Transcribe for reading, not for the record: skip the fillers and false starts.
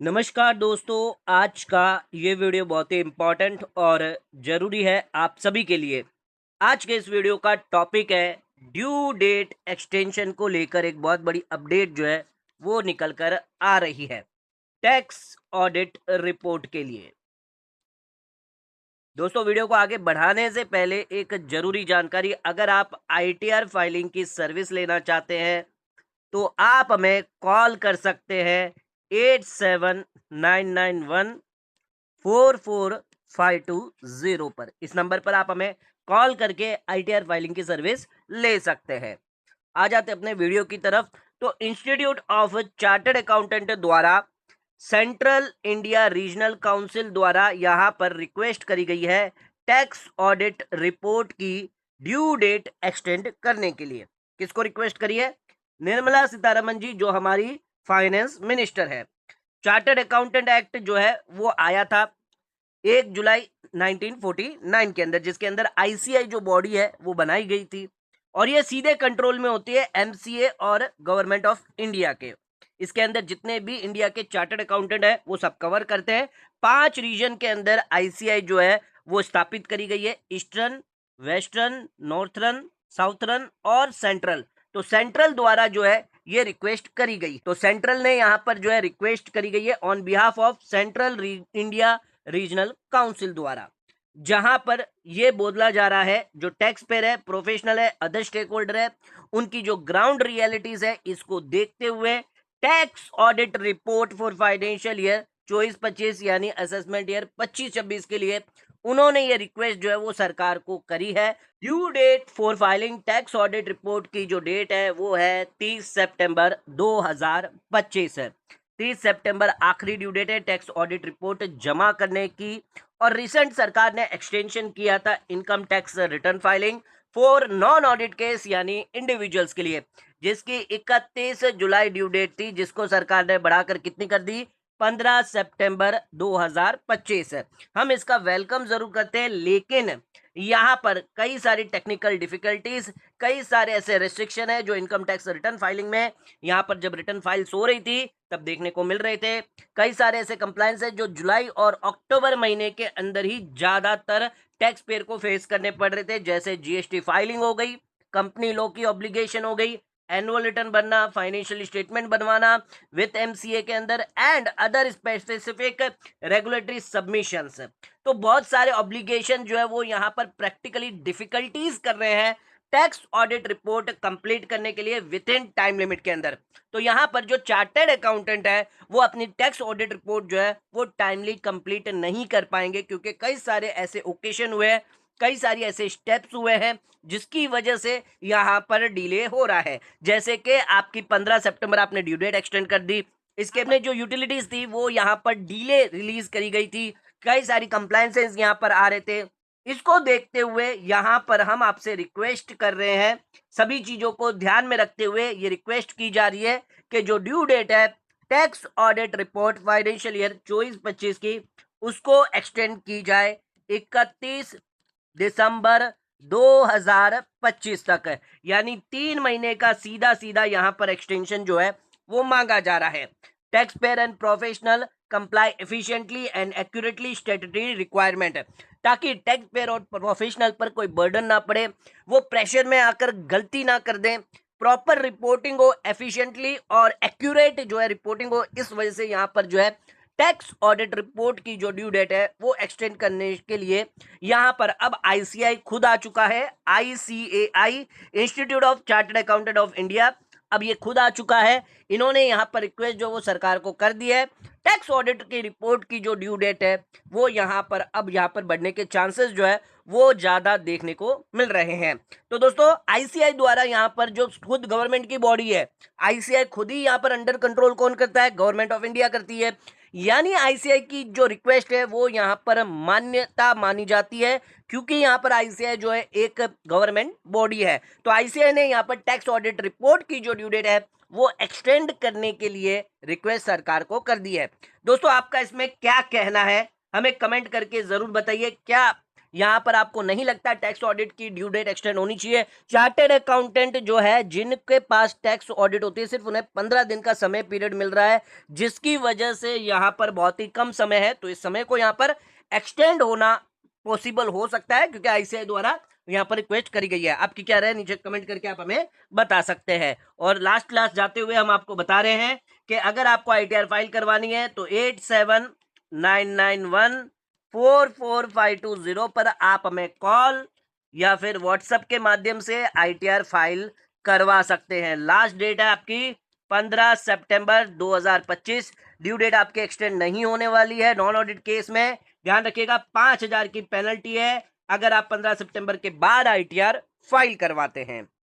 नमस्कार दोस्तों। आज का ये वीडियो बहुत ही इम्पोर्टेंट और ज़रूरी है आप सभी के लिए। आज के इस वीडियो का टॉपिक है ड्यू डेट एक्सटेंशन को लेकर एक बहुत बड़ी अपडेट जो है वो निकल कर आ रही है टैक्स ऑडिट रिपोर्ट के लिए। दोस्तों वीडियो को आगे बढ़ाने से पहले एक ज़रूरी जानकारी, अगर आप आईटीआर फाइलिंग की सर्विस लेना चाहते हैं तो आप हमें कॉल कर सकते हैं 8799144520 पर। इस नंबर पर आप हमें कॉल करके आईटीआर फाइलिंग की सर्विस ले सकते हैं। आ जाते अपने वीडियो की तरफ। तो इंस्टीट्यूट ऑफ चार्टर्ड अकाउंटेंट द्वारा सेंट्रल इंडिया रीजनल काउंसिल द्वारा यहाँ पर रिक्वेस्ट करी गई है टैक्स ऑडिट रिपोर्ट की ड्यू डेट एक्सटेंड करने के लिए। किसको रिक्वेस्ट करी है? निर्मला सीतारमन जी, जो हमारी फाइनेंस मिनिस्टर है। चार्टर्ड अकाउंटेंट एक्ट जो है वो आया था 1 जुलाई 1949 के अंदर, जिसके अंदर आईसीआई जो बॉडी है वो बनाई गई थी और ये सीधे कंट्रोल में होती है एमसीए और गवर्नमेंट ऑफ इंडिया के। इसके अंदर जितने भी इंडिया के चार्टर्ड अकाउंटेंट है वो सब कवर करते हैं। 5 रीजन के अंदर आईसीआई जो है वो स्थापित करी गई है: ईस्टर्न, वेस्टर्न, नॉर्थर्न, साउथर्न और सेंट्रल। तो सेंट्रल द्वारा जो है ये रिक्वेस्ट करी गई, तो सेंट्रल ने यहाँ पर जो है रिक्वेस्ट करी गई है on behalf of central India regional council द्वारा, जहां पर यह बोला जा रहा है जो टैक्स पेयर है, प्रोफेशनल है, अदर स्टेक होल्डर है, उनकी जो ग्राउंड रियलिटीज है इसको देखते हुए tax audit report for financial year 24-25 यानी असेसमेंट ईयर 25-26 के लिए उन्होंने ये रिक्वेस्ट जो है वो सरकार को करी है। Due date for filing tax audit report की जो डेट है वो है 30 सितंबर 2025 है। 30 सितंबर आखिरी ड्यू डेट है टैक्स ऑडिट रिपोर्ट जमा करने की। और रिसेंट सरकार ने एक्सटेंशन किया था income tax return filing for non audit case यानी इंडिविजुअल्स के लिए, जिसकी 31 जुलाई ड्यू डेट थी, जिसको सरकार ने बढ़ाकर कितनी कर दी? 15 सितंबर 2025 है। हम इसका वेलकम जरूर करते हैं, लेकिन यहाँ पर कई सारी टेक्निकल डिफिकल्टीज, कई सारे ऐसे रिस्ट्रिक्शन है जो इनकम टैक्स रिटर्न फाइलिंग में यहाँ पर जब रिटर्न फाइल्स हो रही थी तब देखने को मिल रहे थे। कई सारे ऐसे कंप्लायंस है जो जुलाई और अक्टूबर महीने के अंदर ही ज्यादातर टैक्स पेयर को फेस करने पड़ रहे थे, जैसे जीएसटी फाइलिंग हो गई, कंपनी लॉ की ऑब्लिगेशन हो गई, एनुअल रिटर्न बनना, फाइनेंशियल स्टेटमेंट बनवाना विथ एमसीए के अंदर and other specific regulatory submissions. तो बहुत सारे ऑब्लिगेशन जो है वो यहाँ पर प्रैक्टिकली डिफिकल्टीज कर रहे हैं टैक्स ऑडिट रिपोर्ट कंप्लीट करने के लिए विद इन टाइम लिमिट के अंदर। तो यहाँ पर जो चार्टर्ड अकाउंटेंट है वो अपनी टैक्स ऑडिट रिपोर्ट जो है वो टाइमली कंप्लीट नहीं कर पाएंगे, क्योंकि कई सारे ऐसे ओकेशन हुए हैं, कई सारी ऐसे स्टेप्स हुए हैं जिसकी वजह से यहाँ पर डिले हो रहा है। जैसे कि आपकी 15 सितंबर आपने ड्यू डेट एक्सटेंड कर दी, इसके अपने जो यूटिलिटीज थी वो यहाँ पर डिले रिलीज करी गई थी, कई सारी कंप्लायंसेस यहाँ पर आ रहे थे। इसको देखते हुए यहाँ पर हम आपसे रिक्वेस्ट कर रहे हैं, सभी चीजों को ध्यान में रखते हुए ये रिक्वेस्ट की जा रही है कि जो ड्यू डेट है tax audit report financial year 24-25 की, उसको एक्सटेंड की जाए 31 दिसंबर 2025 तक है। यानी 3 महीने का सीधा सीधा यहाँ पर एक्सटेंशन जो है वो मांगा जा रहा है। Tax payer and professional comply efficiently and accurately statutory requirement है, ताकि टैक्स पेयर और प्रोफेशनल पर कोई बर्डन ना पड़े, वो प्रेशर में आकर गलती ना कर दें, प्रॉपर रिपोर्टिंग हो, एफिशिएंटली और एक्यूरेट जो है रिपोर्टिंग हो। इस वजह से यहाँ पर जो है टैक्स ऑडिट रिपोर्ट की जो ड्यू डेट है वो एक्सटेंड करने के लिए यहाँ पर अब आईसीआई खुद आ चुका है। ICAI, institute of chartered accountant of India, अब ये खुद आ चुका है। इन्होंने यहाँ पर रिक्वेस्ट जो वो सरकार को कर दी है। टैक्स ऑडिट की रिपोर्ट की जो ड्यू डेट है वो यहाँ पर अब यहाँ पर बढ़ने के चांसेस जो है वो ज्यादा देखने को मिल रहे हैं। तो दोस्तों आईसीआई द्वारा यहाँ पर जो खुद गवर्नमेंट की बॉडी है, आईसीआई खुद ही यहाँ पर अंडर कंट्रोल कौन करता है? गवर्नमेंट ऑफ इंडिया करती है। यानी आईसीआई की जो रिक्वेस्ट है वो यहाँ पर मान्यता मानी जाती है, क्योंकि यहाँ पर आईसीआई जो है एक गवर्नमेंट बॉडी है। तो आईसीआई ने यहाँ पर टैक्स ऑडिट रिपोर्ट की जो ड्यू डेट है वो एक्सटेंड करने के लिए रिक्वेस्ट सरकार को कर दी है। दोस्तों आपका इसमें क्या कहना है? हमें कमेंट करके जरूर बताइए। क्या यहाँ पर आपको नहीं लगता टैक्स ऑडिट की ड्यू डेट एक्सटेंड होनी चाहिए, चार्टर्ड अकाउंटेंट जो है जिनके पास टैक्स ऑडिट होती है सिर्फ उन्हें 15 दिन का समय पीरियड मिल रहा है, जिसकी वजह से यहाँ पर बहुत ही कम समय है, तो इस समय को यहाँ पर एक्सटेंड होना पॉसिबल हो सकता है क्योंकि आईसीआई द्वारा यहाँ पर रिक्वेस्ट करी गई है। आपकी क्या राय नीचे कमेंट करके आप हमें बता सकते हैं। और लास्ट क्लास जाते हुए हम आपको बता रहे हैं कि अगर आपको आईटीआर फाइल करवानी है तो 8799144520 पर आप हमें कॉल या फिर व्हाट्सएप के माध्यम से आईटीआर फाइल करवा सकते हैं। लास्ट डेट है आपकी 15 सितंबर 2025। ड्यू डेट आपके एक्सटेंड नहीं होने वाली है। नॉन ऑडिट केस में ध्यान रखिएगा 5,000 की पेनल्टी है अगर आप 15 सितंबर के बाद आईटीआर फाइल करवाते हैं।